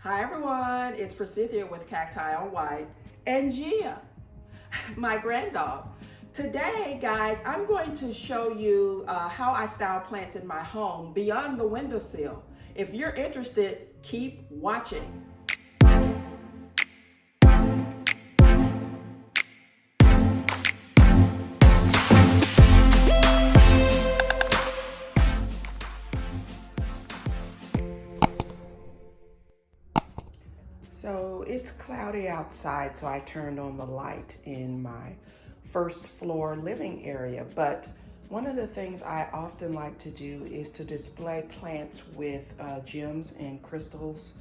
Hi everyone, it's Forsythia with CactiOnWhite and Gia, my granddog. Today, guys, I'm going to show you how I style plants in my home beyond the windowsill. If you're interested, keep watching. So it's cloudy outside, so I turned on the light in my first floor living area. But one of the things I often like to do is to display plants with gems and crystals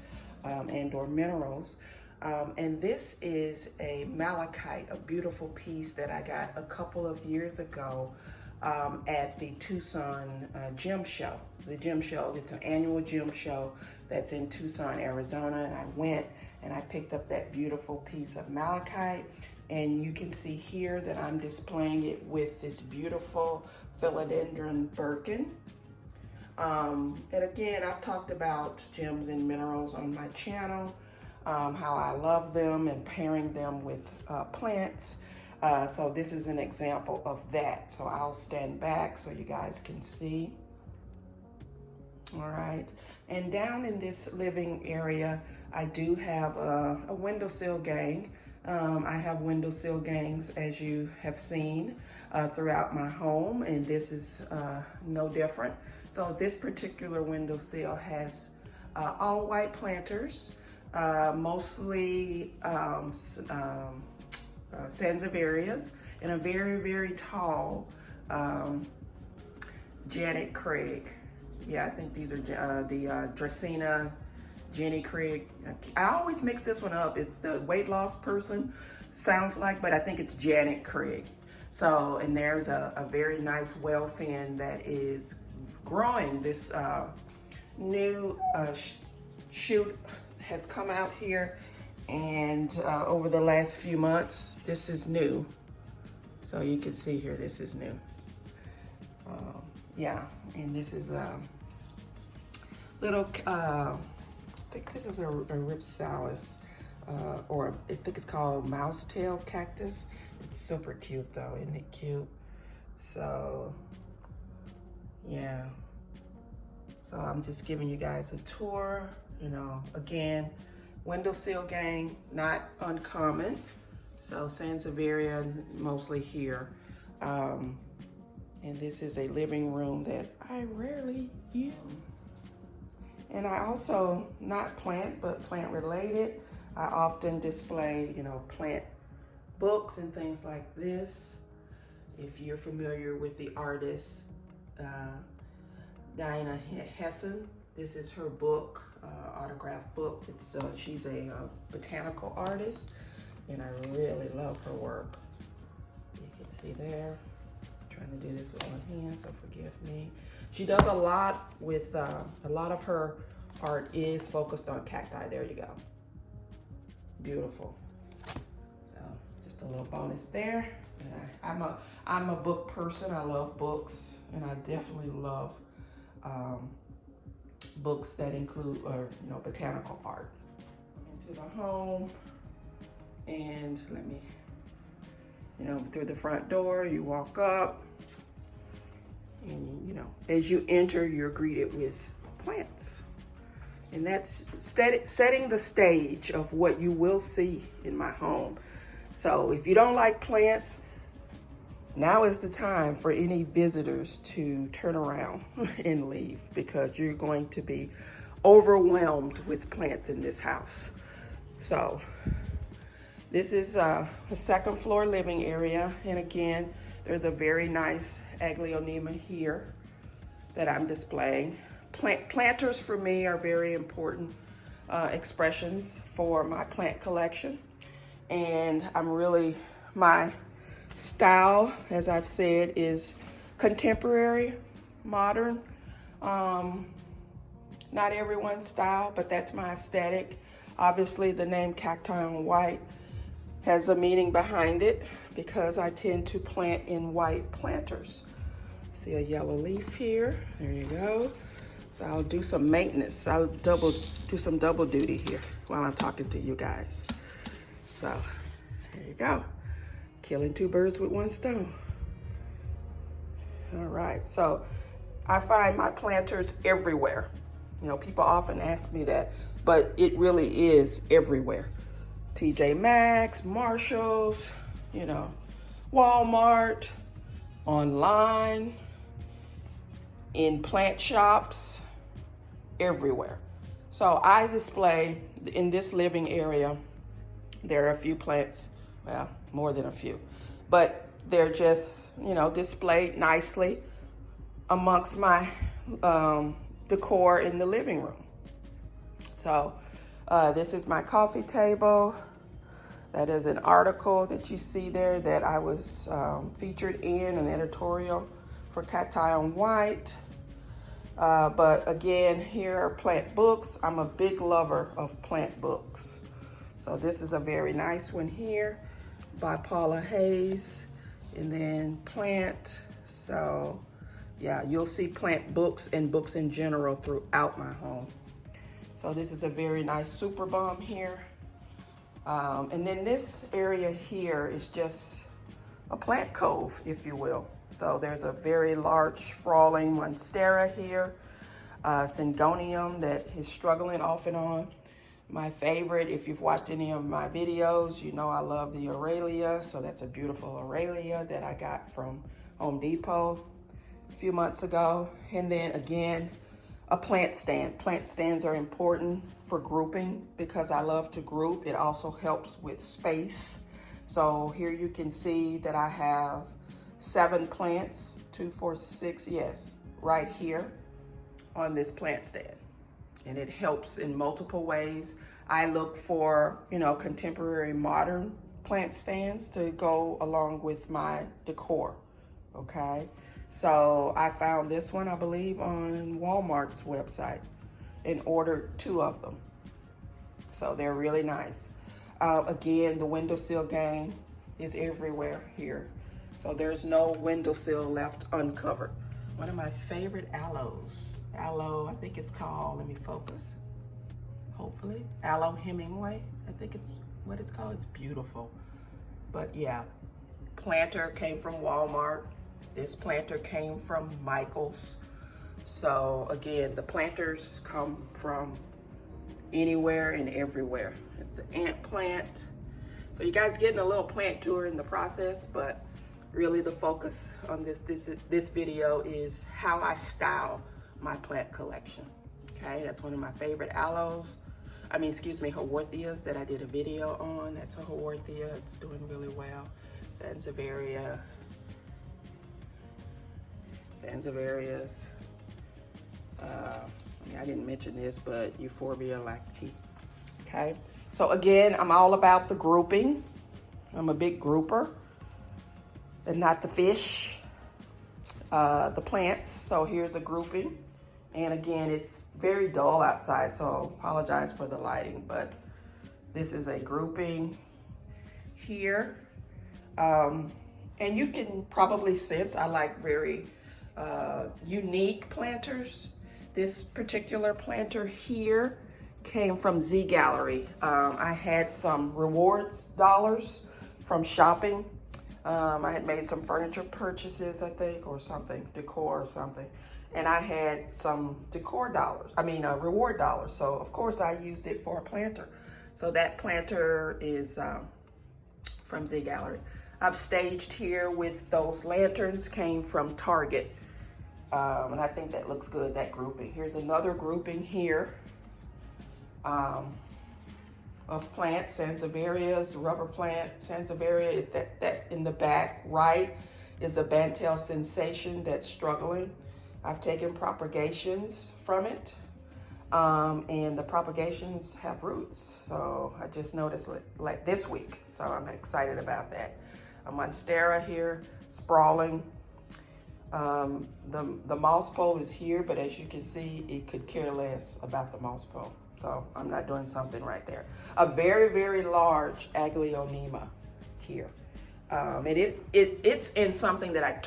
and or minerals. And this is a malachite, a beautiful piece that I got a couple of years ago at the Tucson gem show. The gem show, it's an annual gem show that's in Tucson, Arizona, and I went and I picked up that beautiful piece of malachite, and you can see here that I'm displaying it with this beautiful philodendron birkin. And again, I've talked about gems and minerals on my channel, how I love them and pairing them with plants. So this is an example of that. So I'll stand back so you guys can see. All right, and down in this living area, I do have a windowsill gang. I have windowsill gangs, as you have seen, throughout my home, and this is no different. So this particular windowsill has all white planters, mostly Sansevierias, and a very, very tall Janet Craig. Yeah, I think these are the Dracaena Jenny Craig. I always mix this one up. It's the weight loss person, sounds like, but I think it's Janet Craig. So, and there's a very nice well fin that is growing. This new shoot has come out here, and over the last few months, this is new. So you can see here, this is new. Yeah, and this is little, I think this is a ripsalis, or I think it's called mousetail cactus. It's super cute though, isn't it cute? So, yeah. So I'm just giving you guys a tour, you know, again, windowsill gang, not uncommon. So Sansevieria mostly here. And this is a living room that I rarely use. And I also, not plant, but plant related, I often display, you know, plant books and things like this. If you're familiar with the artist, Diana Hessen, this is her book, autograph book. It's she's a botanical artist, and I really love her work. You can see there. I'm trying to do this with one hand, so forgive me. She does a lot with, a lot of her art is focused on cacti. There you go. Beautiful. So just a little bonus there. And I'm a book person. I love books, and I definitely love books that include, you know, botanical art. Into the home, and let me, you know, through the front door, you walk up. And, you know, as you enter, you're greeted with plants. And that's setting the stage of what you will see in my home. So if you don't like plants, now is the time for any visitors to turn around and leave, because you're going to be overwhelmed with plants in this house. So this is a second floor living area. And again, there's a very nice Aglaonema here that I'm displaying. Planters for me are very important expressions for my plant collection. And I'm really, my style, as I've said, is contemporary, modern. Not everyone's style, but that's my aesthetic. Obviously, the name CactiOnWhite has a meaning behind it, because I tend to plant in white planters. See a yellow leaf here, there you go. So I'll do some maintenance. I'll do some double duty here while I'm talking to you guys. So there you go. Killing two birds with one stone. All right, so I find my planters everywhere. You know, people often ask me that, but it really is everywhere. TJ Maxx, Marshalls, you know, Walmart, online, in plant shops, everywhere. So I display in this living area, there are a few plants, well, more than a few, but they're just, you know, displayed nicely amongst my decor in the living room. So this is my coffee table. That is an article that you see there that I was featured in an editorial for CactiOnWhite. But again, here are plant books. I'm a big lover of plant books. So this is a very nice one here by Paula Hayes, and then plant. So yeah, you'll see plant books and books in general throughout my home. So this is a very nice super bomb here. And then this area here is just a plant cove, if you will. So there's a very large sprawling Monstera here, Syngonium that is struggling off and on. My favorite, if you've watched any of my videos, you know I love the Aurelia. So that's a beautiful Aurelia that I got from Home Depot a few months ago. And then again, a plant stand. Plant stands are important for grouping because I love to group. It also helps with space. So here you can see that I have 7 plants, 2, 4, 6, yes, right here on this plant stand. And it helps in multiple ways. I look for, you know, contemporary modern plant stands to go along with my decor, okay? So I found this one, I believe, on Walmart's website and ordered 2 of them. So they're really nice. Again, the windowsill gang is everywhere here. So there's no windowsill left uncovered. One of my favorite aloes. Aloe, I think it's called, let me focus, hopefully. Aloe Hemingway, I think it's what it's called. It's beautiful. But yeah, planter came from Walmart. This planter came from Michael's. So again, the planters come from anywhere and everywhere. It's the ant plant. So you guys getting a little plant tour in the process, but really the focus on this video is how I style my plant collection. Okay, that's one of my favorite aloes. Haworthias that I did a video on. That's a Haworthia. It's doing really well. Sansevieria. Sansevierias. I didn't mention this, but Euphorbia lactea. Okay, so again, I'm all about the grouping. I'm a big grouper, and not the fish, the plants. So here's a grouping. And again, it's very dull outside, so apologize for the lighting, but this is a grouping here. And you can probably sense I like very unique planters. This particular planter here came from Z Gallery. I had some rewards dollars from shopping. I had made some furniture purchases, I think, or something, decor or something. And I had some decor dollars, reward dollars. So of course I used it for a planter. So that planter is from Z Gallery. I've staged here with those lanterns, came from Target. And I think that looks good, that grouping. Here's another grouping here of plants, Sansevierias, rubber plant. Sansevieria is that in the back right is a Bantel Sensation that's struggling. I've taken propagations from it, and the propagations have roots. So I just noticed like this week, so I'm excited about that. A Monstera here, sprawling. The moss pole is here, but as you can see, it could care less about the moss pole. So I'm not doing something right there. A very, very large Aglaonema here. And it's in something that I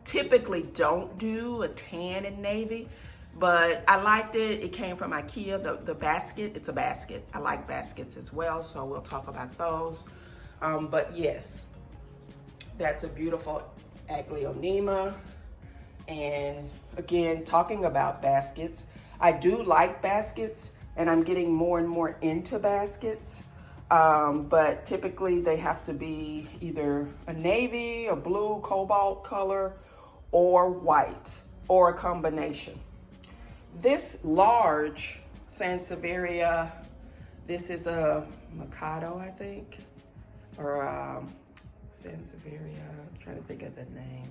typically don't do, a tan and navy. But I liked it. It came from IKEA, the basket. It's a basket. I like baskets as well, so we'll talk about those. But yes, that's a beautiful Aglaonema. And again, talking about baskets, I do like baskets, and I'm getting more and more into baskets. But typically they have to be either a navy, a blue, cobalt color, or white, or a combination. This large Sansevieria, this is a Mkono, I think, or Sansevieria, I'm trying to think of the name.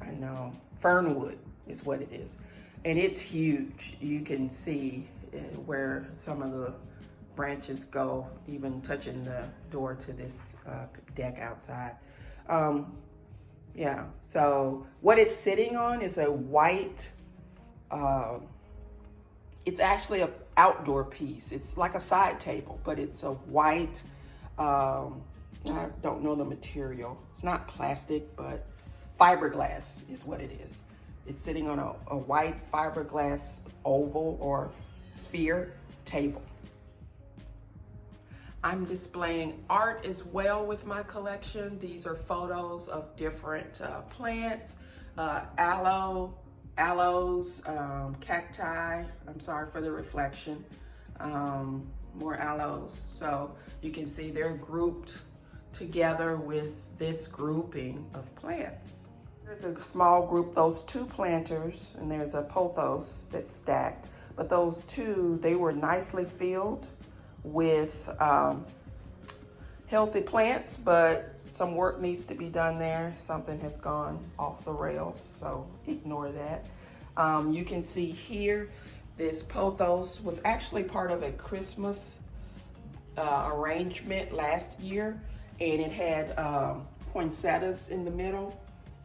I know, Fernwood is what it is. And it's huge. You can see where some of the branches go, even touching the door to this deck outside. Yeah, so what it's sitting on is a white, it's actually an outdoor piece. It's like a side table, but it's a white, I don't know the material. It's not plastic, but fiberglass is what it is. It's sitting on a white fiberglass oval or sphere table. I'm displaying art as well with my collection. These are photos of different plants, aloes, cacti. I'm sorry for the reflection. More aloes. So you can see they're grouped together with this grouping of plants. There's a small group, those two planters, and there's a pothos that's stacked. But those two, they were nicely filled with healthy plants, but some work needs to be done there. Something has gone off the rails, so ignore that. You can see here, this pothos was actually part of a Christmas arrangement last year, and it had poinsettias in the middle,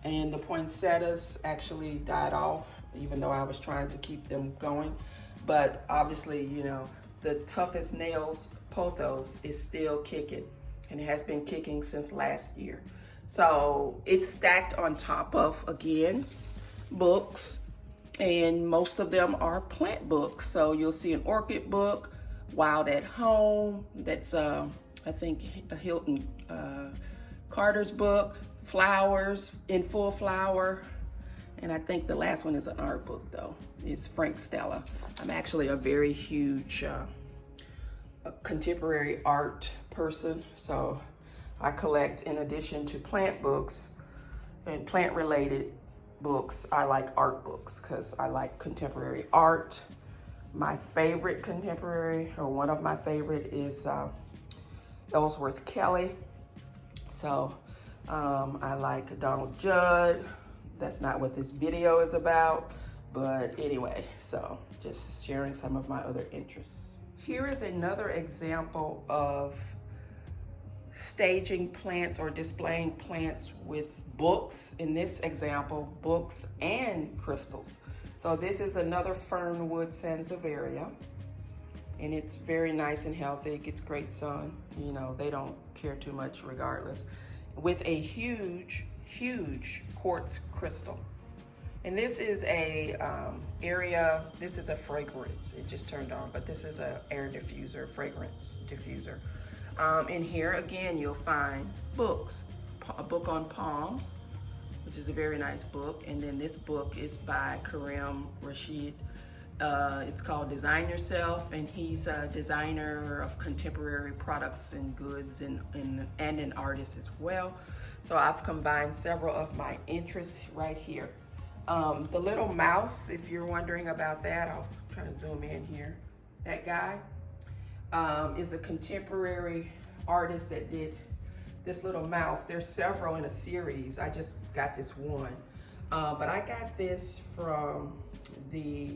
and the poinsettias actually died off, even though I was trying to keep them going. But obviously, you know, the toughest nails pothos is still kicking, and it has been kicking since last year. So it's stacked on top of, again, books, and most of them are plant books. So you'll see an orchid book, Wild at Home, that's I think a Hilton Carter's book, flowers in full flower, and I think the last one is an art book though. It's Frank Stella. I'm actually a very huge contemporary art person, so I collect, in addition to plant books and plant related books, I like art books because I like contemporary art. My favorite contemporary, or one of my favorite, is Ellsworth Kelly. So I like Donald Judd. That's not what this video is about, but anyway, so just sharing some of my other interests. Here is another example of staging plants or displaying plants with books. In this example, books and crystals. So this is another Fernwood Sansevieria, and it's very nice and healthy. It gets great sun. You know, they don't care too much regardless. With a huge, huge quartz crystal. And this is a this is a fragrance. It just turned on, but this is a air diffuser, fragrance diffuser. In here, again, you'll find books. A book on palms, which is a very nice book. And then this book is by Karim Rashid. It's called Design Yourself, and he's a designer of contemporary products and goods and an artist as well. So I've combined several of my interests right here. The little mouse, if you're wondering about that, I'll try to zoom in here. That guy is a contemporary artist that did this little mouse. There's several in a series. I just got this one. But I got this from the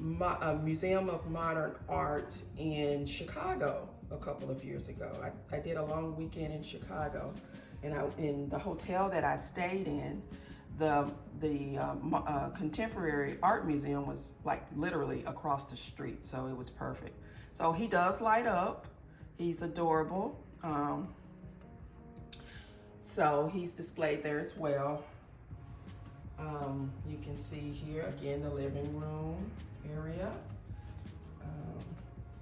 Museum of Modern Art in Chicago a couple of years ago. I did a long weekend in Chicago, and in the hotel that I stayed in, the Contemporary Art Museum was like literally across the street, so it was perfect. So he does light up. He's adorable. So he's displayed there as well. You can see here, again, the living room area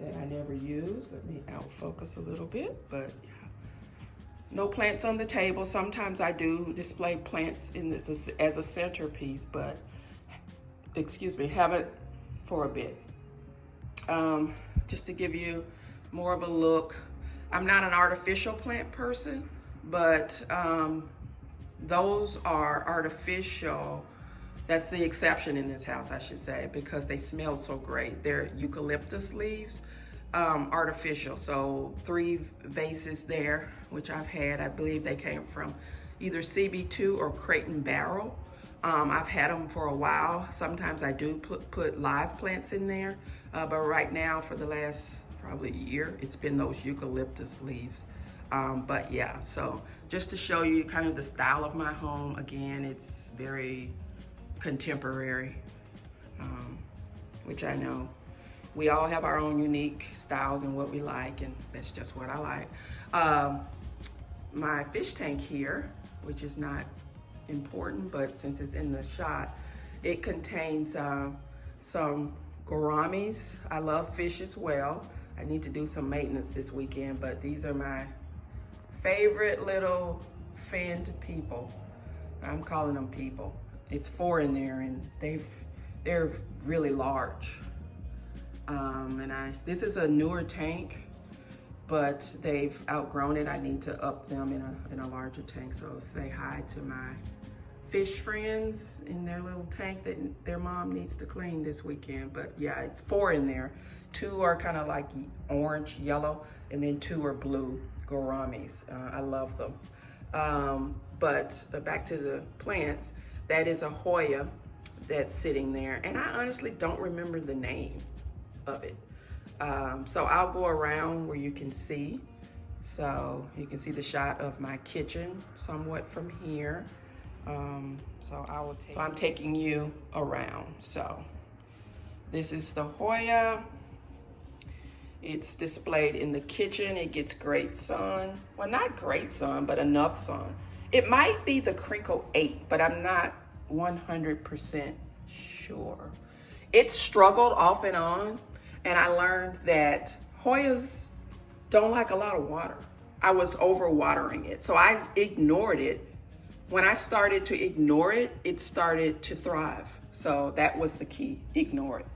that I never use. Let me out focus a little bit, but yeah. No plants on the table. Sometimes I do display plants in this as a centerpiece, but excuse me, haven't for a bit. Just to give you more of a look, I'm not an artificial plant person, but those are artificial. That's the exception in this house, I should say, because they smell so great. They're eucalyptus leaves, artificial. So 3 vases there, which I've had. I believe they came from either CB2 or Crate and Barrel. I've had them for a while. Sometimes I do put live plants in there, but right now for the last probably year, it's been those eucalyptus leaves. But yeah, so just to show you kind of the style of my home, again, it's very contemporary, which I know we all have our own unique styles and what we like, and that's just what I like. My fish tank here, which is not important, but since it's in the shot, it contains some gouramis. I love fish as well. I need to do some maintenance this weekend, but these are my favorite little finned people. I'm calling them people. It's 4 in there, and they're really large. This is a newer tank, but they've outgrown it. I need to up them in a larger tank. So say hi to my fish friends in their little tank that their mom needs to clean this weekend. But yeah, it's 4 in there. 2 are kind of like orange, yellow, and then 2 are blue gouramis. I love them. But back to the plants, that is a Hoya that's sitting there, and I honestly don't remember the name of it. So I'll go around where you can see. So you can see the shot of my kitchen somewhat from here. So I'm taking you around. So this is the Hoya. It's displayed in the kitchen. It gets great sun. Well, not great sun, but enough sun. It might be the Crinkle 8, but I'm not 100% sure. It struggled off and on, and I learned that Hoyas don't like a lot of water. I was overwatering it, so I ignored it. When I started to ignore it, it started to thrive. So that was the key, ignore it.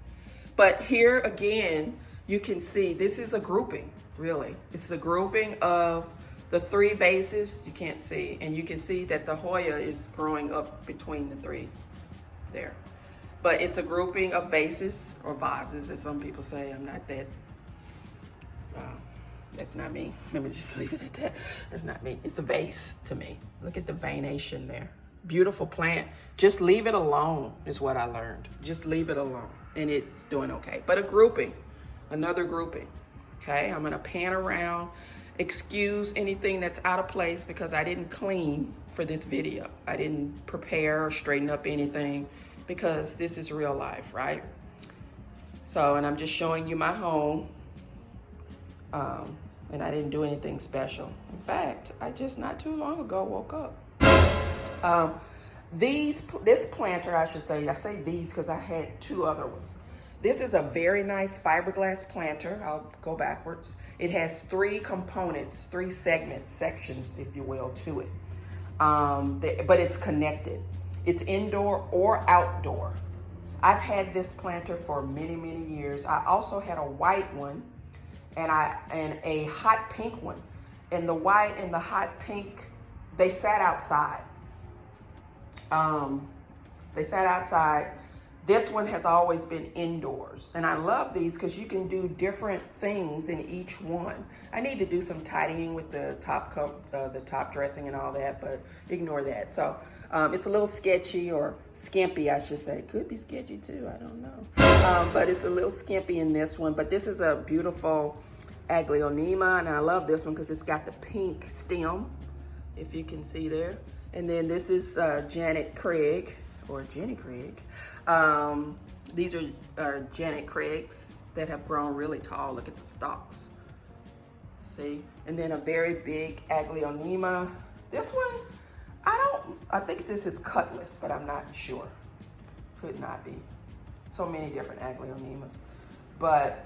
But here again, you can see this is a grouping, really. It's a grouping of the 3 bases, you can't see, and you can see that the Hoya is growing up between the 3 there. But it's a grouping of bases, or vases, as some people say. I'm not that, that's not me. Let me just leave it at that. That's not me. It's a vase to me. Look at the veination there. Beautiful plant. Just leave it alone is what I learned. Just leave it alone, and it's doing okay. But a grouping, another grouping, okay? I'm gonna pan around. Excuse anything that's out of place because I didn't clean for this video. I didn't prepare or straighten up anything because this is real life, right? So, and I'm just showing you my home. And I didn't do anything special. In fact, I just not too long ago woke up. This planter, I should say, I say these because I had 2 other ones. This is a very nice fiberglass planter. I'll go backwards. It has 3 components, 3 segments, sections, if you will, to it. But it's connected. It's indoor or outdoor. I've had this planter for many, many years. I also had a white one and a hot pink one. And the white and the hot pink, they sat outside. They sat outside. This one has always been indoors. And I love these because you can do different things in each one. I need to do some tidying with the top dressing and all that, but ignore that. So it's a little sketchy, or skimpy, I should say. Could be sketchy too, I don't know. But it's a little skimpy in this one. But this is a beautiful Aglaonema, and I love this one because it's got the pink stem, if you can see there. And then this is Janet Craig, or Jenny Craig. These are Janet Craigs that have grown really tall. Look at the stalks. See? And then a very big Aglaonema. This one, I don't I think this is Cutlass, but I'm not sure. Could not be. So many different Aglaonemas. But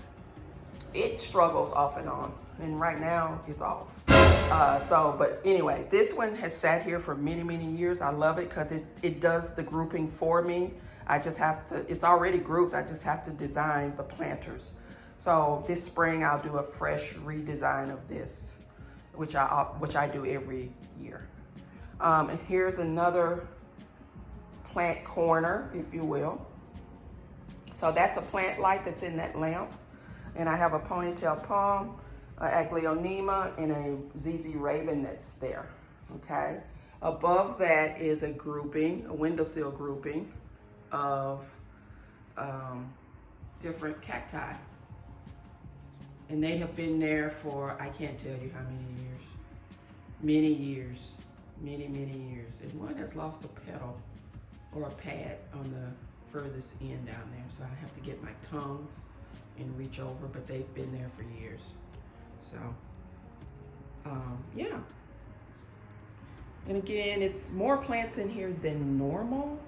it struggles off and on. And right now, it's off. But anyway, this one has sat here for many, many years. I love it because it does the grouping for me. I just have to, it's already grouped. I just have to design the planters. So this spring, I'll do a fresh redesign of this, which I do every year. And here's another plant corner, if you will. So that's a plant light that's in that lamp. And I have a Ponytail Palm, Aglaonema, and a ZZ Raven that's there, okay? Above that is a grouping, a windowsill grouping of different cacti. And they have been there for, I can't tell you how many years. Many years, many, many years. And one has lost a petal or a pad on the furthest end down there. So I have to get my tongs and reach over, but they've been there for years. So, yeah. And again, it's more plants in here than normal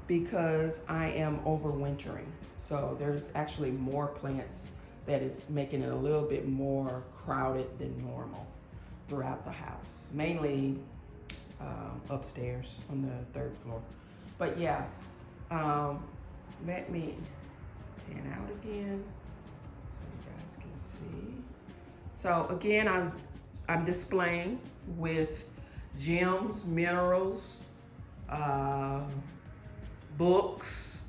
because I am overwintering. So there's actually more plants that is making it a little bit more crowded than normal throughout the house. Mainly upstairs on the 3rd floor. But yeah, let me pan out again so you guys can see. So again, I'm displaying with gems, minerals, books,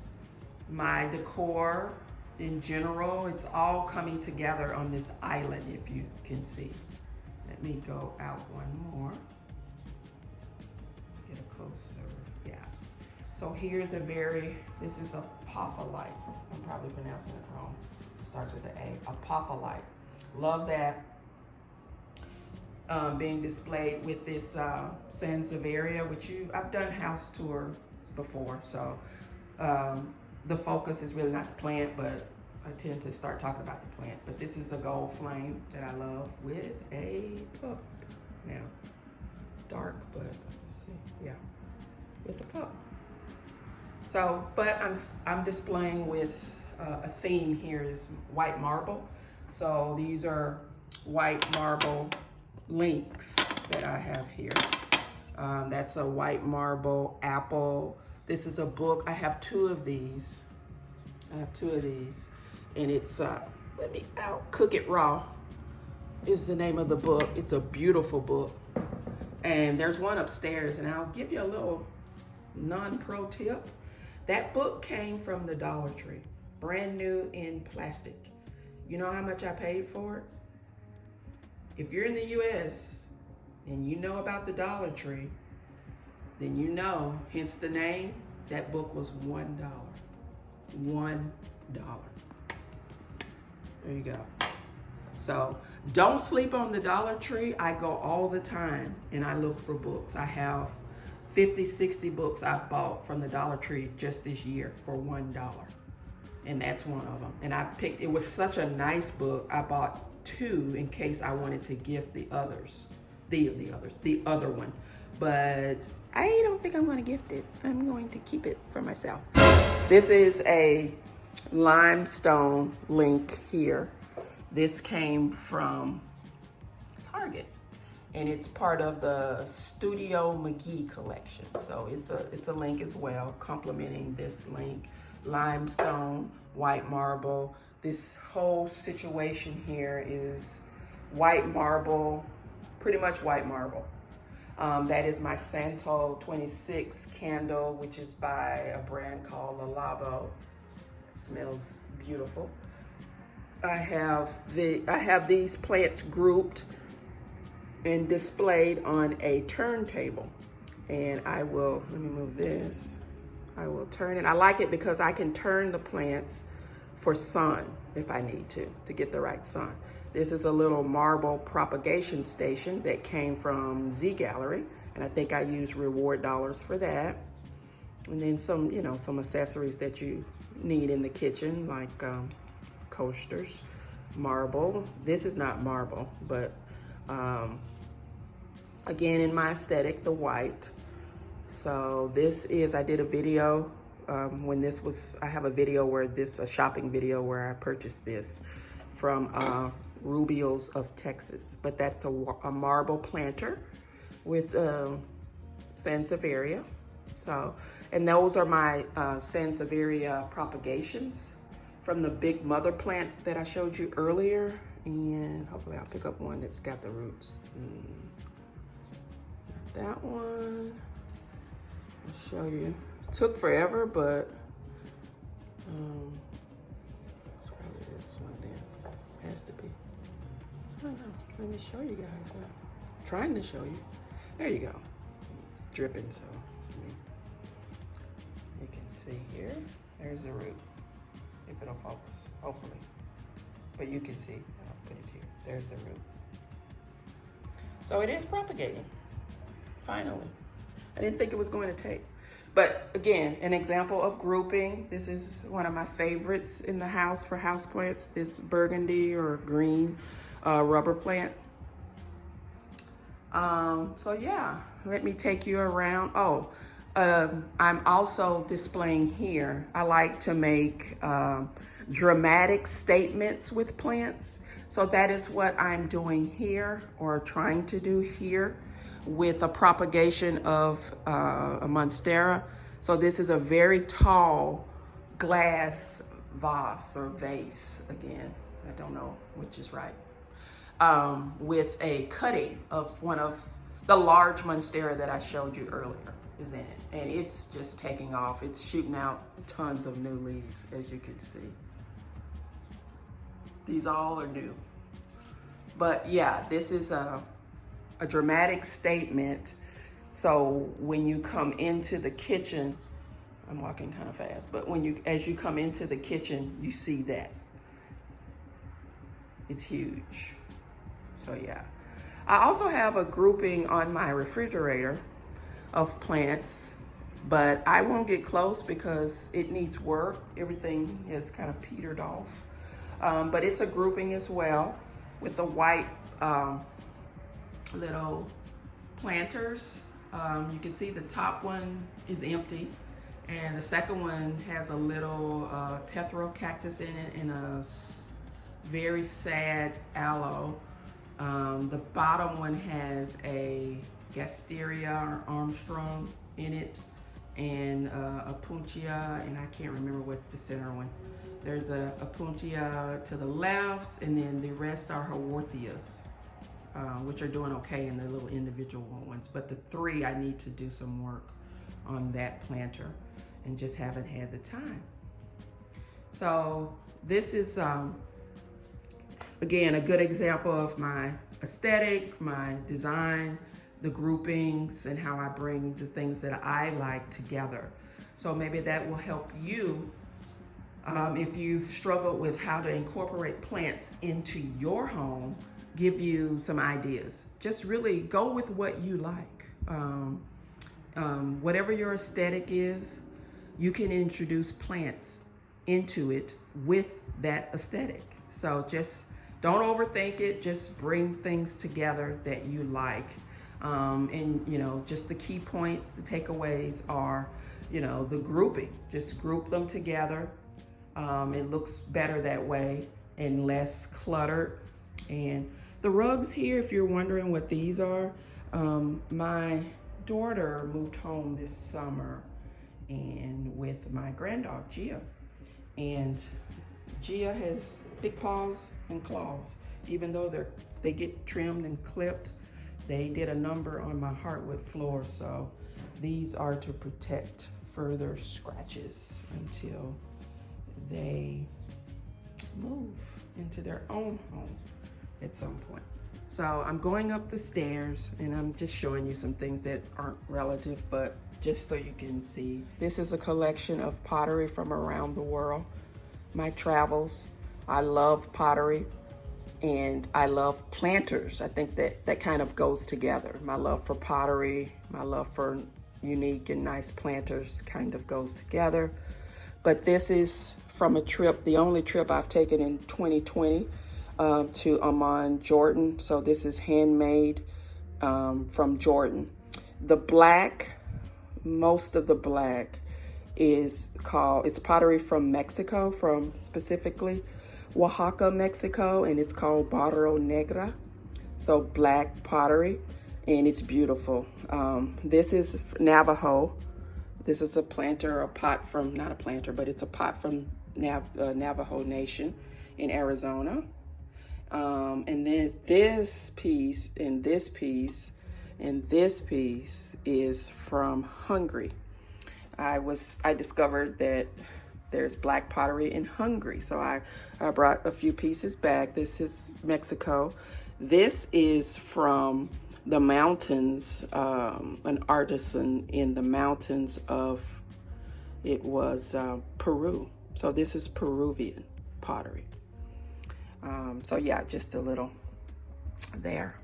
my decor in general. It's all coming together on this island, if you can see. Let me go out one more. Get a closer, yeah. So here's this is a Potholite. I'm probably pronouncing it wrong. It starts with an A, a Potholite. Love that. Being displayed with this Sansevieria, which I've done house tours before, so the focus is really not the plant, but I tend to start talking about the plant. But this is a gold flame that I love with a pup. Now, dark, but let's see, yeah, with a pup. So, but I'm displaying with a theme here is white marble. So these are white marble links that I have here. That's a white marble apple. This is a book. I have 2 of these. And it's, Cook It Raw is the name of the book. It's a beautiful book. And there's one upstairs, and I'll give you a little non-pro tip. That book came from the Dollar Tree, brand new in plastic. You know how much I paid for it? If you're in the US and you know about the Dollar Tree, then you know, hence the name, that book was $1. $1. There you go. So don't sleep on the Dollar Tree. I go all the time and I look for books. I have 50, 60 books I've bought from the Dollar Tree just this year for $1. And that's one of them. And it was such a nice book. I bought 2 in case I wanted to gift the other one. But I don't think I'm going to gift it. I'm going to keep it for myself. This is a limestone link here. This came from Target, and it's part of the Studio McGee collection. So it's a link as well, complementing this link. Limestone, white marble. This whole situation here is white marble, pretty much white marble. That is my Santo 26 candle, which is by a brand called Lilly. Smells beautiful. I have these plants grouped and displayed on a turntable. And let me move this. I will turn it. I like it because I can turn the plants for sun if I need to get the right sun. This is a little marble propagation station that came from Z Gallery, and I think I used reward dollars for that. And then some accessories that you need in the kitchen, like coasters, marble. This is not marble, but again, in my aesthetic, the white. So this is, I did a video when this was, I have a video where a shopping video where I purchased this from Rubios of Texas. But that's a marble planter with Sansevieria. So, and those are my Sansevieria propagations from the big mother plant that I showed you earlier. And hopefully I'll pick up one that's got the roots. Not that one. I'll show you. It took forever, but it's probably this one then. Has to be. I don't know. Let me show you guys. I'm trying to show you. There you go. It's dripping, so you can see here. There's the root. If it'll focus, hopefully. But you can see. I'll put it here. There's the root. So it is propagating. Finally. I didn't think it was going to take. But again, an example of grouping. This is one of my favorites in the house for houseplants, this burgundy or green rubber plant. So yeah, let me take you around. Oh, I'm also displaying here. I like to make dramatic statements with plants. So that is what I'm doing here, or trying to do here, with a propagation of a Monstera. So this is a very tall glass vase or vase, again, I don't know which is right, with a cutting of one of the large Monstera that I showed you earlier is in it. And it's just taking off. It's shooting out tons of new leaves, as you can see. These all are new. But yeah, this is a dramatic statement. So when you come into the kitchen, I'm walking kind of fast, but as you come into the kitchen, you see that. It's huge. So yeah. I also have a grouping on my refrigerator of plants, but I won't get close because it needs work. Everything has kind of petered off. But it's a grouping as well with the white little planters. You can see the top one is empty, and the second one has a little tephro cactus in it and a very sad aloe. The bottom one has a Gasteria or Armstrong in it, and a Puntia, and I can't remember what's the center one. There's a Puntia to the left, and then the rest are Haworthias, which are doing okay in the little individual ones. But the three, I need to do some work on that planter and just haven't had the time. So this is, again, a good example of my aesthetic, my design, the groupings, and how I bring the things that I like together. So maybe that will help you if you've struggled with how to incorporate plants into your home, give you some ideas. Just really go with what you like. Whatever your aesthetic is, you can introduce plants into it with that aesthetic. So just don't overthink it, just bring things together that you like. And you know, just the key points, the takeaways are, you know, the grouping. Just group them together. It looks better that way and less cluttered. And the rugs here, if you're wondering what these are, my daughter moved home this summer and with my granddog, Gia. And Gia has big paws and claws. Even though they get trimmed and clipped, they did a number on my hardwood floor. So these are to protect further scratches until they move into their own home at some point. So I'm going up the stairs and I'm just showing you some things that aren't relative, but just so you can see. This is a collection of pottery from around the world. My travels. I love pottery and I love planters. I think that kind of goes together. My love for pottery, my love for unique and nice planters kind of goes together. But this is from a trip, the only trip I've taken in 2020 to Amman, Jordan. So this is handmade from Jordan. The black most of the black is it's pottery from Mexico, from specifically Oaxaca, Mexico, and it's called Barro Negra. So black pottery, and it's beautiful. This is Navajo. This is a planter, a pot from, not a planter, but it's a pot from Navajo Nation in Arizona. And then this piece, and this piece, and this piece is from Hungary. I discovered that there's black pottery in Hungary, so I brought a few pieces back. This is Mexico. This is from the mountains, an artisan in the mountains of, it was Peru. So this is Peruvian pottery. So yeah, just a little there.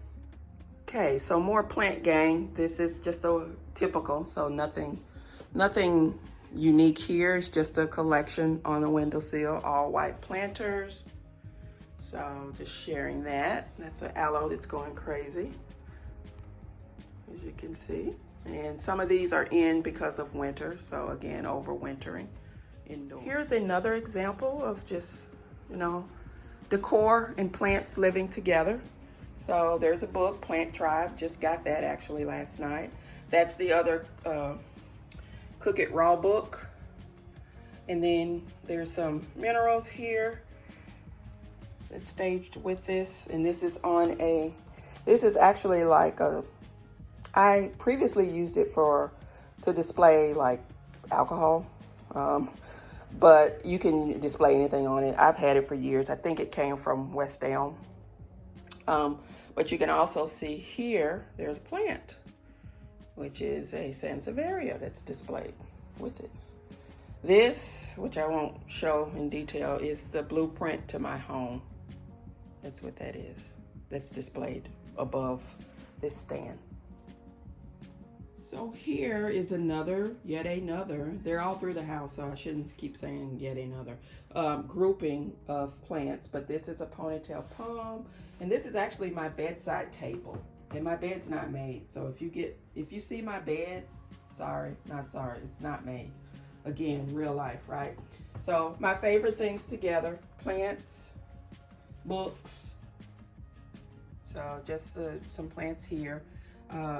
Okay, so more plant gang. This is just a typical, so nothing unique here. It's just a collection on the windowsill, all white planters. So just sharing that. That's an aloe that's going crazy, as you can see. And some of these are in because of winter. So again, overwintering indoors. Here's another example of just, you know, decor and plants living together. So there's a book, Plant Tribe, just got that actually last night. That's the other Cook It Raw book. And then there's some minerals here that's staged with this. And this is on this is actually like I previously used it to display like alcohol. But you can display anything on it. I've had it for years. I think it came from West Elm. But you can also see here, there's a plant, which is a Sansevieria that's displayed with it. This, which I won't show in detail, is the blueprint to my home. That's what that is. That's displayed above this stand. So here is yet another, they're all through the house, so I shouldn't keep saying yet another, grouping of plants, but this is a Ponytail Palm, and this is actually my bedside table, and my bed's not made, so if you see my bed, it's not made. Again, real life, right? So my favorite things together, plants, books, so just some plants here.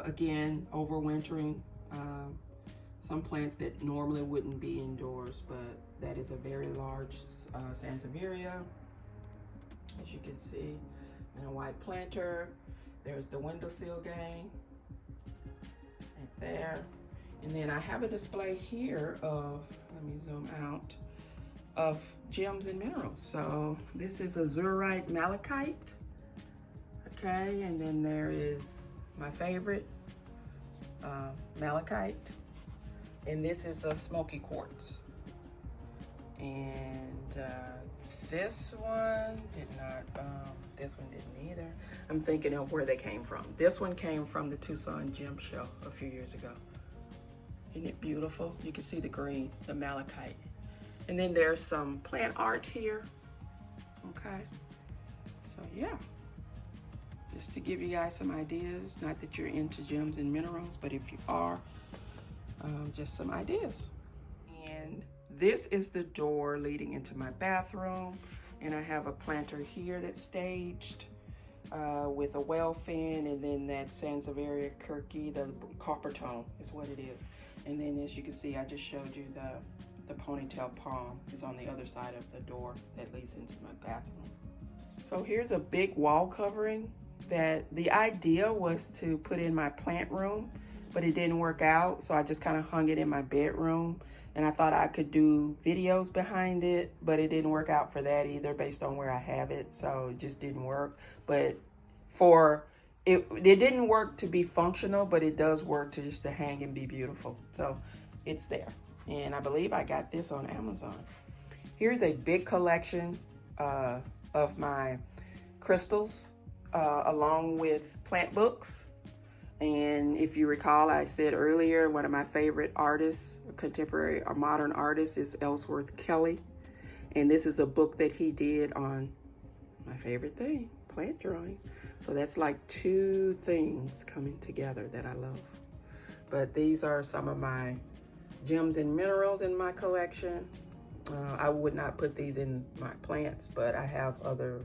Again, overwintering, some plants that normally wouldn't be indoors, but that is a very large Sansevieria, as you can see, and a white planter. There's the windowsill gang, right there. And then I have a display here of, let me zoom out, of gems and minerals. So this is azurite malachite, okay, and then there is my favorite, malachite, and this is a smoky quartz. And this one didn't either. I'm thinking of where they came from. This one came from the Tucson Gem Show a few years ago. Isn't it beautiful? You can see the green, the malachite. And then there's some plant art here, okay? So yeah. Just to give you guys some ideas, not that you're into gems and minerals, but if you are, just some ideas. And this is the door leading into my bathroom, and I have a planter here that's staged with a well fin, and then that Sansevieria Kirky, the copper tone is what it is. And then as you can see, I just showed you the Ponytail Palm is on the other side of the door that leads into my bathroom. So here's a big wall covering that the idea was to put in my plant room, but it didn't work out. So I just kind of hung it in my bedroom, and I thought I could do videos behind it, but it didn't work out for that either based on where I have it. So it just didn't work. But it didn't work to be functional, but it does work to hang and be beautiful. So it's there. And I believe I got this on Amazon. Here's a big collection of my crystals, along with plant books. And if you recall, I said earlier, one of my favorite artists, contemporary or modern artists, is Ellsworth Kelly. And this is a book that he did on my favorite thing, plant drawing. So that's like two things coming together that I love. But these are some of my gems and minerals in my collection. I would not put these in my plants, but I have other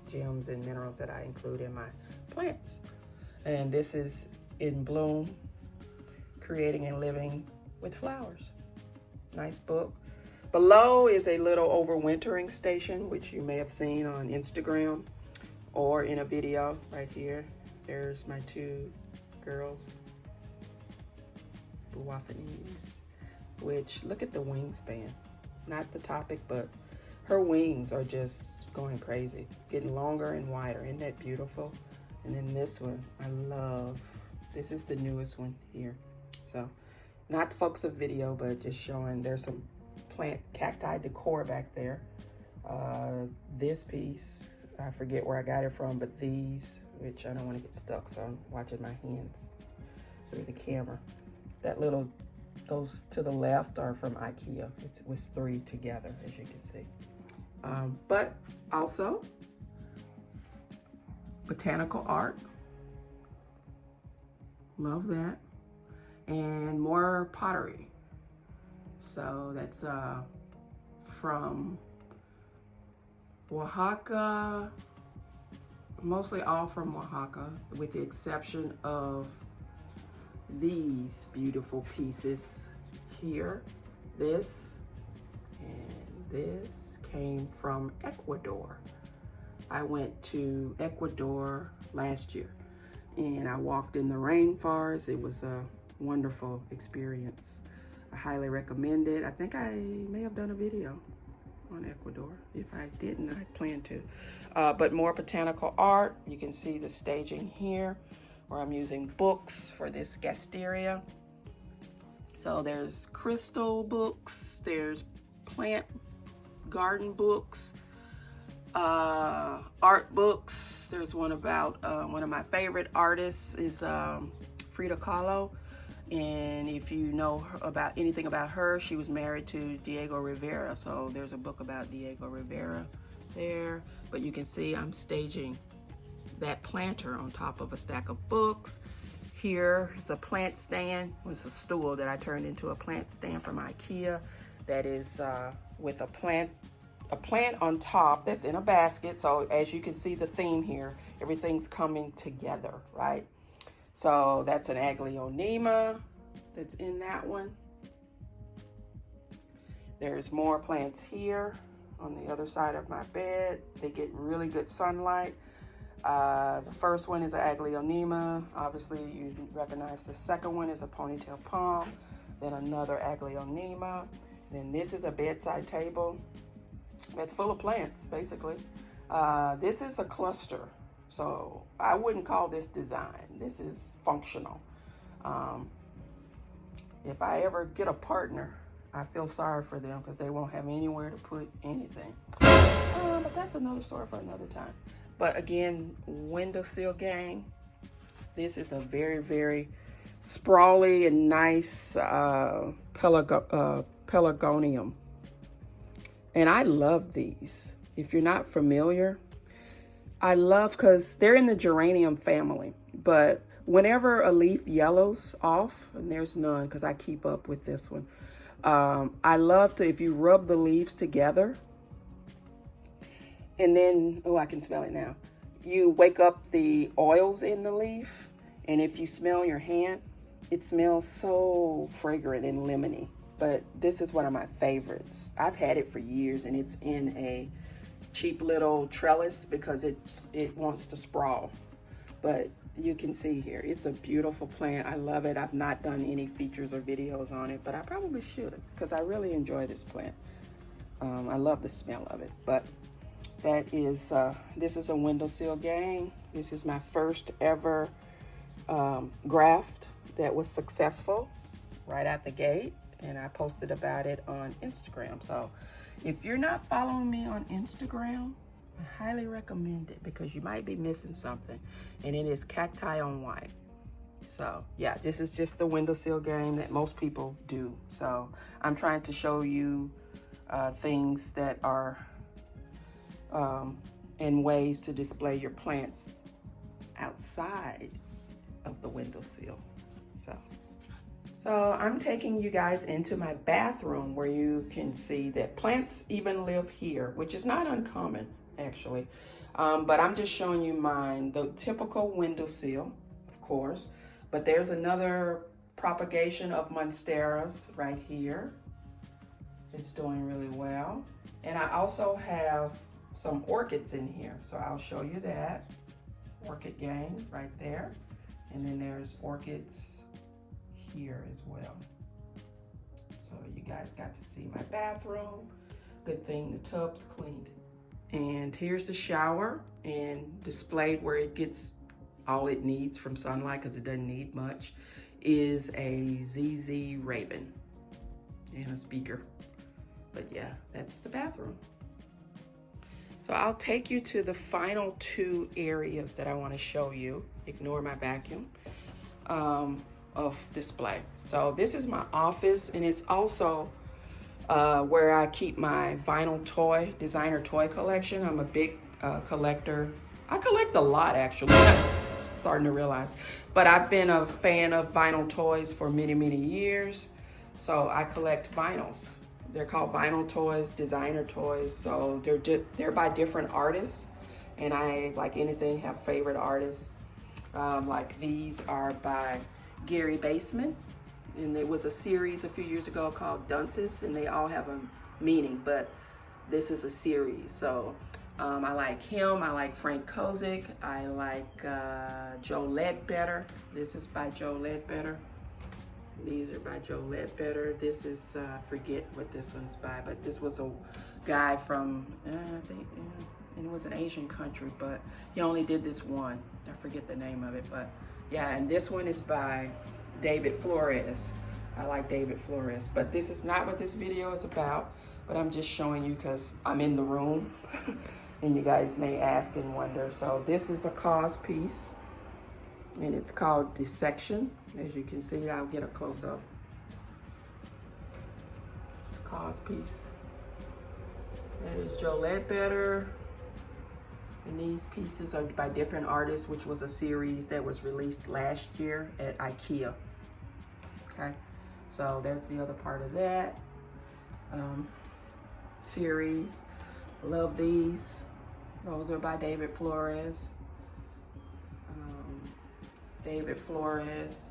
gems and minerals that I include in my plants. And this is In Bloom, Creating and Living with Flowers. Nice book. Below is a little overwintering station, which you may have seen on Instagram or in a video right here. There's my two girls, Buafanese, which look at the wingspan. Not the topic, but her wings are just going crazy, getting longer and wider. Isn't that beautiful? And then this one, I love. This is the newest one here. So, not focus of video, but just showing there's some plant cacti decor back there. This piece, I forget where I got it from, but these, which I don't want to get stuck, so I'm watching my hands through the camera. That little, those to the left are from IKEA. It was 3 together, as you can see. But also, botanical art. Love that. And more pottery. So that's from Oaxaca, mostly all from Oaxaca, with the exception of these beautiful pieces here. This and this came from Ecuador. I went to Ecuador last year and I walked in the rainforest. It was a wonderful experience. I highly recommend it. I think I may have done a video on Ecuador. If I didn't, I plan to. But more botanical art. You can see the staging here where I'm using books for this Gasteria. So there's crystal books, there's plant garden books, art books. There's one about one of my favorite artists is Frida Kahlo. And if you know about anything about her, she was married to Diego Rivera. So there's a book about Diego Rivera there. But you can see I'm staging that planter on top of a stack of books. Here is a plant stand. It's a stool that I turned into a plant stand from IKEA. That is with a plant on top that's in a basket. So as you can see the theme here, everything's coming together, right? So that's an Aglaonema that's in that one. There's more plants here on the other side of my bed. They get really good sunlight. The first one is an Aglaonema. Obviously you recognize the second one is a Ponytail Palm. Then another Aglaonema. Then this is a bedside table that's full of plants, basically. This is a cluster. So I wouldn't call this design. This is functional. If I ever get a partner, I feel sorry for them because they won't have anywhere to put anything. But that's another story for another time. But again, Windowsill gang. This is a very, very sprawly and nice Pelagonium. And I love these. If you're not familiar, I love, because they're in the geranium family, but whenever a leaf yellows off, and there's none because I keep up with this one, I love to, if you rub the leaves together, and then, oh, I can smell it now. You wake up the oils in the leaf, and if you smell your hand, it smells so fragrant and lemony. But this is one of my favorites. I've had it for years, and it's in a cheap little trellis because it wants to sprawl. But you can see here, it's a beautiful plant. I love it. I've not done any features or videos on it, but I probably should because I really enjoy this plant. I love the smell of it. But that is, this is a Windowsill gang. This is my first ever graft that was successful right out the gate, and I posted about it on Instagram. So if you're not following me on Instagram, I highly recommend it because you might be missing something. And it is CactiOnWhite. So yeah, this is just the Windowsill game that most people do. So I'm trying to show you things that are and ways to display your plants outside of the windowsill. So So I'm taking you guys into my bathroom where you can see that plants even live here, which is not uncommon actually. But I'm just showing you mine, the typical windowsill, of course, but there's another propagation of Monsteras right here. It's doing really well. And I also have some orchids in here, so I'll show you that. Orchid gang right there. And then there's orchids here as well. So you guys got to see my bathroom. Good thing the tub's cleaned. And here's the shower, and displayed where it gets all it needs from sunlight, because it doesn't need much, is a ZZ Raven and a speaker. But yeah, that's the bathroom. So I'll take you to the final two areas that I want to show you. Ignore my vacuum. Of display. So this is my office, and it's also where I keep my vinyl toy, designer toy collection. I'm a big collector. I collect a lot actually, I'm starting to realize. But I've been a fan of vinyl toys for many, many years. So I collect vinyls. They're called vinyl toys, designer toys. So they're by different artists. And I, like anything, have favorite artists. Like these are by Gary Baseman, and there was a series a few years ago called Dunces, and they all have a meaning, but this is a series. So I like him, I like Frank Kozik, I like Joe Ledbetter. This is by Joe Ledbetter. These are by Joe Ledbetter. This is, I forget what this one's by, but this was a guy from, I think, and it was an Asian country, but he only did this one. I forget the name of it, but yeah, and this one is by David Flores. I like David Flores, but this is not what this video is about, but I'm just showing you because I'm in the room and you guys may ask and wonder. So this is a cause piece, and it's called Dissection. As you can see, I'll get a close-up. It's a cause piece. That is Joe Ledbetter. And these pieces are by different artists, which was a series that was released last year at IKEA. Okay, so that's the other part of that series. Love these. Those are by David Flores. David Flores.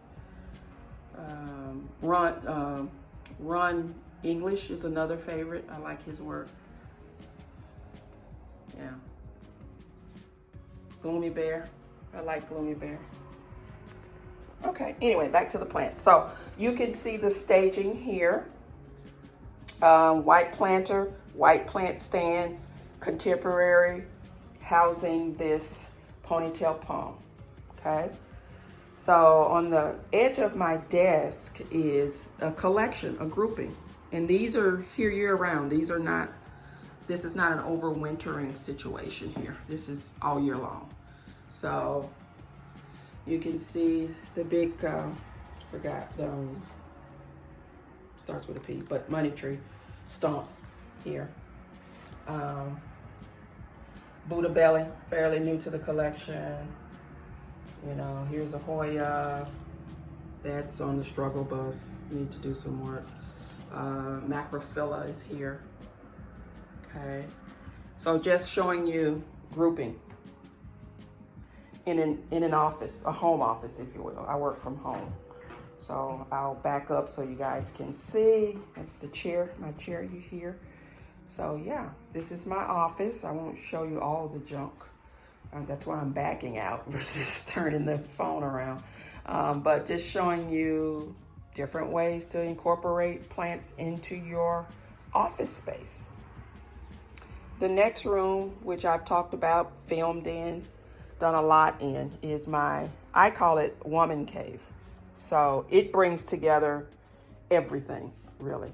Ron English is another favorite. I like his work. Yeah. Gloomy Bear. I like Gloomy Bear. Okay, anyway, back to the plants. So you can see the staging here. White planter, white plant stand, contemporary, housing this Ponytail Palm. Okay. So on the edge of my desk is a collection, a grouping. And these are here year round. These are not, this is not an overwintering situation here. This is all year long. So you can see the big, forgot, the, starts with a P, but money tree stump here. Buddha belly, fairly new to the collection. You know, here's a Hoya. That's on the struggle bus. Need to do some work. Macrophylla is here. Okay. So just showing you grouping in an office, a home office, if you will. I work from home. So I'll back up so you guys can see. That's the chair, my chair you hear. So yeah, this is my office. I won't show you all the junk. That's why I'm backing out versus turning the phone around. But just showing you different ways to incorporate plants into your office space. The next room, which I've talked about, filmed in, done a lot in, is my, I call it woman cave. So it brings together everything, really.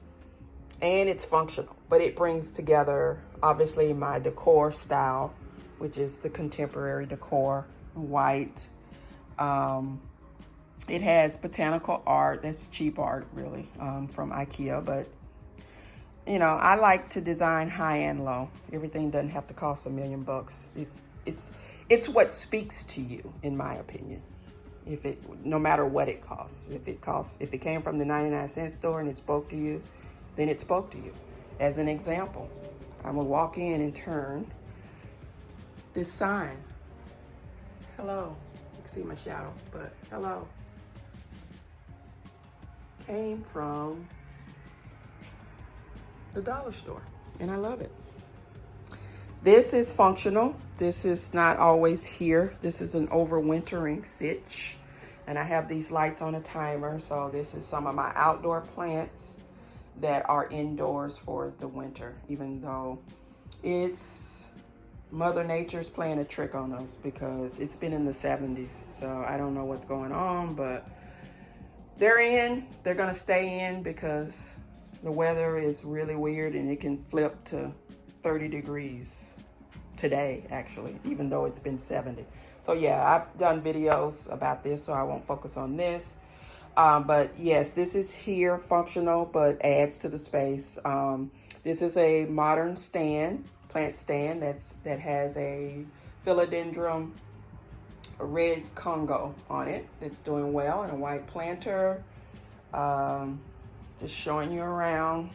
And it's functional, but it brings together, obviously, my decor style, which is the contemporary decor, white. It has botanical art. That's cheap art, really, from IKEA. But, you know, I like to design high and low. Everything doesn't have to cost $1 million. It's what speaks to you, in my opinion. no matter what it costs. If it came from the 99-cent store and it spoke to you, then it spoke to you. As an example, I'm gonna walk in and turn this sign. Hello. You can see my shadow, but hello. Came from the dollar store, and I love it. This is functional. This is not always here. This is an overwintering sitch, and I have these lights on a timer. So this is some of my outdoor plants that are indoors for the winter, even though it's Mother Nature's playing a trick on us because it's been in the 70s. So I don't know what's going on, but they're gonna stay in because the weather is really weird and it can flip to 30 degrees today, actually, even though it's been 70. So yeah, I've done videos about this, so I won't focus on this. But yes, this is here functional, but adds to the space. This is a modern stand, plant stand that has a philodendron, a red Congo on it that's doing well, and a white planter. Just showing you around.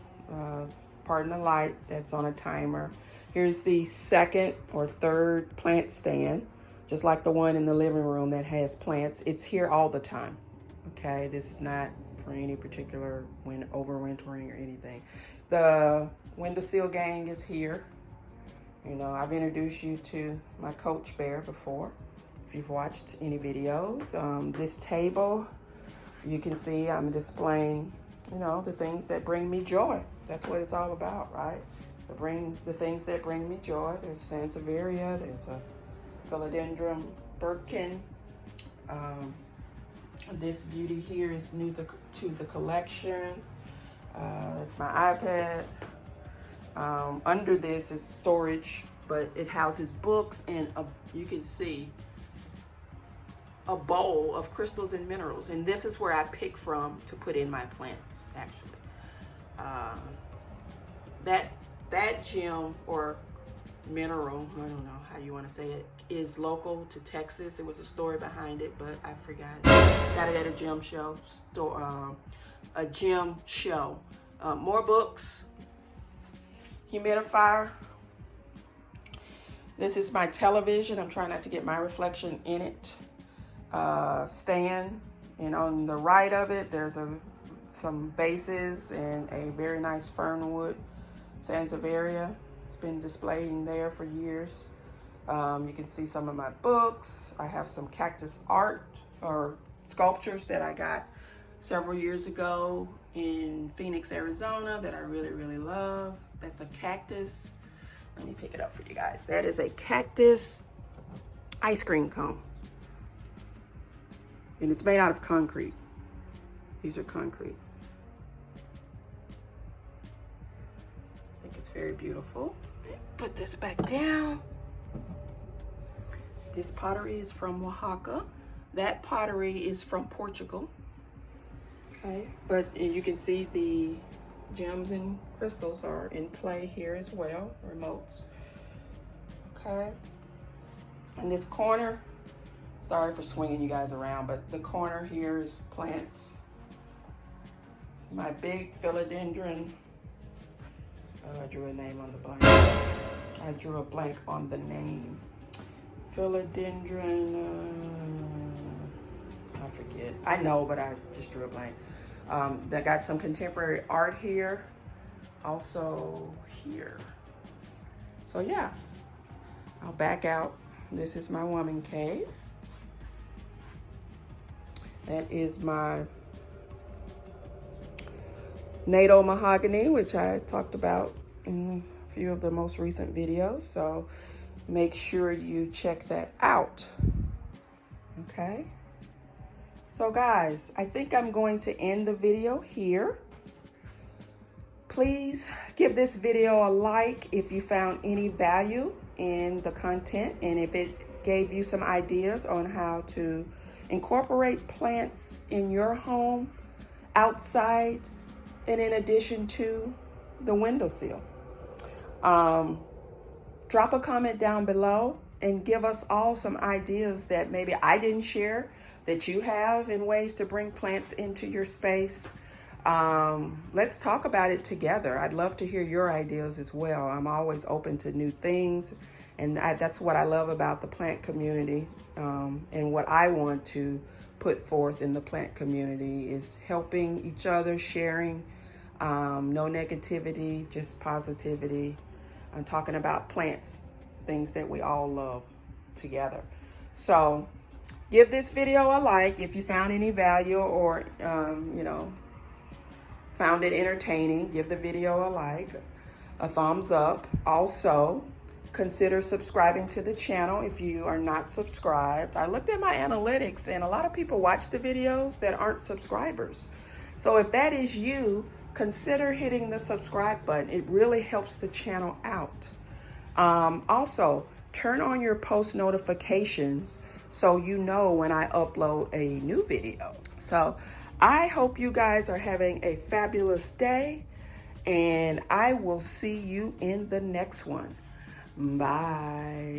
Pardon the light, that's on a timer. Here's the second or third plant stand, just like the one in the living room that has plants. It's here all the time. Okay, this is not for any particular overwintering or anything. The Windowsill gang is here. You know, I've introduced you to my Coach Bear before, if you've watched any videos. This table, you can see I'm displaying, you know, the things that bring me joy. That's what it's all about, right? The things that bring me joy. There's Sansevieria, there's a philodendron Birkin. This beauty here is new to the collection. That's my iPad. Under this is storage, but it houses books and you can see a bowl of crystals and minerals. And this is where I pick from to put in my plants, actually. That gem or mineral, I don't know how you want to say it, is local to Texas. It was a story behind it, but I forgot it. Got it at a gem show. More books. Humidifier. This is my television. I'm trying not to get my reflection in it. Stand, and on the right of it, there's some vases and a very nice fernwood Sansevieria. It's been displaying there for years. You can see some of my books. I have some cactus art or sculptures that I got several years ago in Phoenix, Arizona that I really, really love. That's a cactus. Let me pick it up for you guys. That is a cactus ice cream cone. And it's made out of concrete. These are concrete. I think it's very beautiful. Put this back down. This pottery is from Oaxaca. That pottery is from Portugal. Okay, but you can see the gems and crystals are in play here as well, remotes. Okay, and this corner, sorry for swinging you guys around, but the corner here is plants. My big philodendron, I drew a name on the blank. I drew a blank on the name. Philodendron, I forget. I know, but I just drew a blank. That got some contemporary art here, also here. So yeah, I'll back out. This is my woman cave. That is my NATO mahogany, which I talked about in a few of the most recent videos. So make sure you check that out. Okay. So guys, I think I'm going to end the video here. Please give this video a like if you found any value in the content and if it gave you some ideas on how to incorporate plants in your home, outside, and in addition to the windowsill. Drop a comment down below and give us all some ideas that maybe I didn't share that you have in ways to bring plants into your space. Let's talk about it together. I'd love to hear your ideas as well. I'm always open to new things, and that's what I love about the plant community, and what I want to put forth in the plant community is helping each other, sharing, no negativity, just positivity. I'm talking about plants, things that we all love together. So give this video a like if you found any value, or you know, found it entertaining. Give the video a like, a thumbs up. Also, consider subscribing to the channel if you are not subscribed. I looked at my analytics, and a lot of people watch the videos that aren't subscribers. So if that is you, consider hitting the subscribe button. It really helps the channel out. Also, turn on your post notifications so you know when I upload a new video. So I hope you guys are having a fabulous day, and I will see you in the next one. Bye.